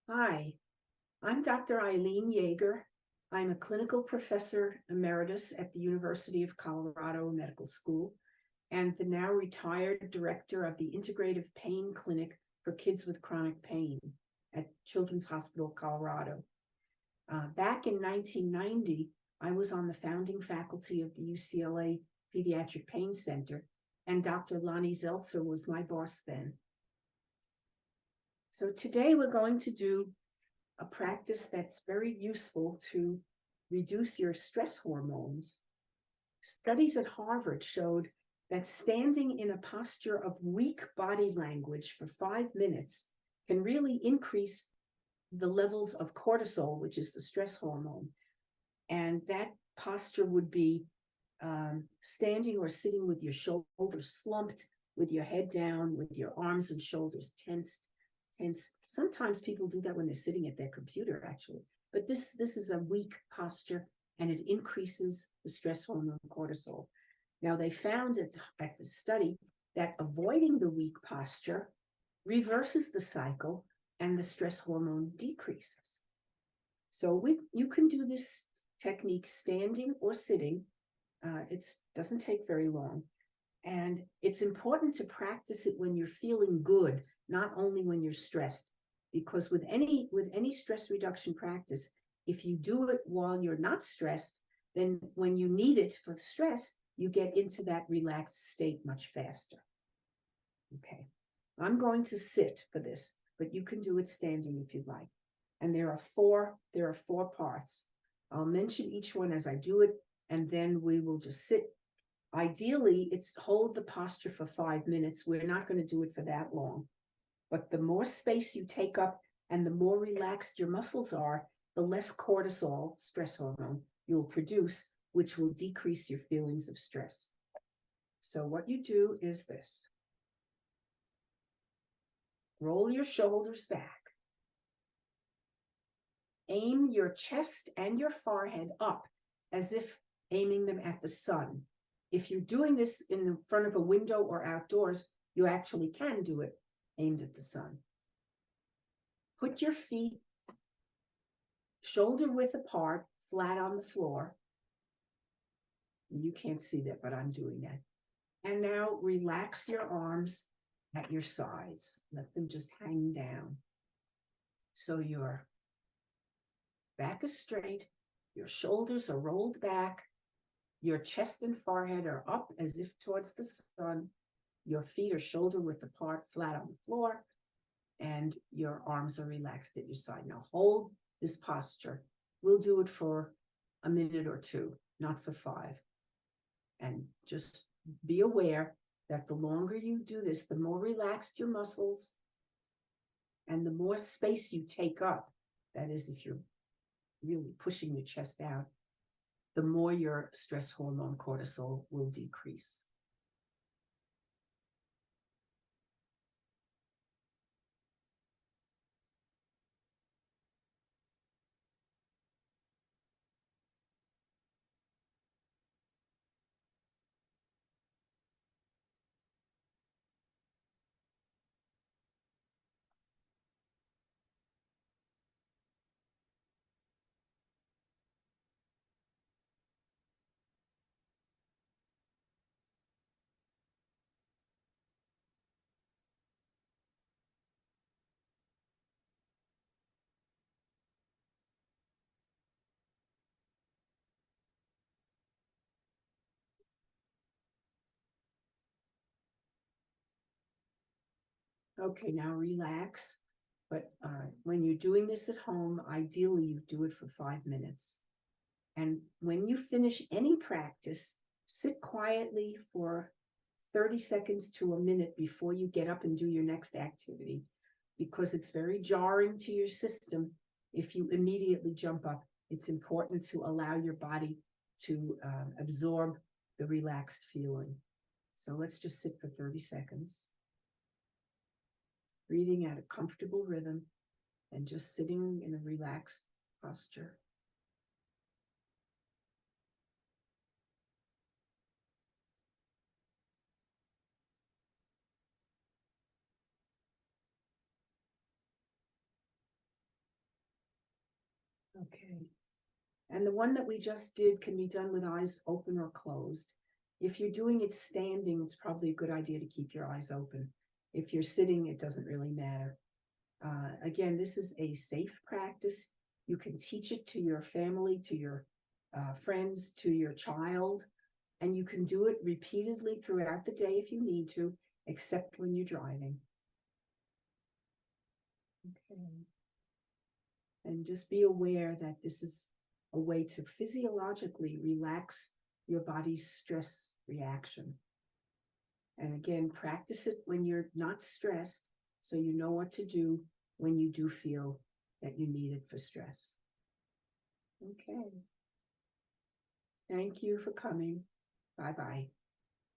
Hi, I'm Dr. Eileen Yager. I'm a clinical professor emeritus at the University of Colorado Medical School and the now retired director of the Integrative Pain Clinic for Kids with Chronic Pain at Children's Hospital, Colorado. Back in 1990, I was on the founding faculty of the UCLA Pediatric Pain Center, and Dr. Lonnie Zeltzer was my boss then. So today we're going to do a practice that's very useful to reduce your stress hormones. Studies at Harvard showed that standing in a posture of weak body language for 5 minutes can really increase the levels of cortisol, which is the stress hormone. And that posture would be standing or sitting with your shoulders slumped, with your head down, with your arms and shoulders tensed. Sometimes people do that when they're sitting at their computer, actually. But this is a weak posture, and it increases the stress hormone cortisol. Now, they found at the study that avoiding the weak posture reverses the cycle, and the stress hormone decreases. So you can do this technique standing or sitting. It doesn't take very long. And it's important to practice it when you're feeling good, not only when you're stressed, because with any stress reduction practice, if you do it while you're not stressed, then when you need it for the stress, you get into that relaxed state much faster. Okay, I'm going to sit for this, but you can do it standing if you'd like. And there are four parts. I'll mention each one as I do it, and then we will just sit. Ideally, it's hold the posture for 5 minutes. We're not going to do it for that long. But the more space you take up and the more relaxed your muscles are, the less cortisol, stress hormone, you'll produce, which will decrease your feelings of stress. So what you do is this. Roll your shoulders back. Aim your chest and your forehead up as if aiming them at the sun. If you're doing this in front of a window or outdoors, you actually can do it aimed at the sun. Put your feet shoulder width apart, flat on the floor. You can't see that, but I'm doing that. And now relax your arms at your sides. Let them just hang down. So your back is straight, your shoulders are rolled back, your chest and forehead are up as if towards the sun. Your feet are shoulder width apart, flat on the floor, and your arms are relaxed at your side. Now hold this posture. We'll do it for a minute or two, not for 5. And just be aware that the longer you do this, the more relaxed your muscles and the more space you take up. That is, if you're really pushing your chest out, the more your stress hormone cortisol will decrease. Okay, now relax. But when you're doing this at home, ideally you do it for 5 minutes. And when you finish any practice, sit quietly for 30 seconds to a minute before you get up and do your next activity, because it's very jarring to your system if you immediately jump up. It's important to allow your body to absorb the relaxed feeling. So let's just sit for 30 seconds. Breathing at a comfortable rhythm and just sitting in a relaxed posture. Okay. And the one that we just did can be done with eyes open or closed. If you're doing it standing, it's probably a good idea to keep your eyes open. If you're sitting, it doesn't really matter. Again, this is a safe practice. You can teach it to your family, to your friends, to your child, and you can do it repeatedly throughout the day if you need to, except when you're driving. Okay. And just be aware that this is a way to physiologically relax your body's stress reaction. And again, practice it when you're not stressed, so you know what to do when you do feel that you need it for stress. Okay. Thank you for coming. Bye-bye.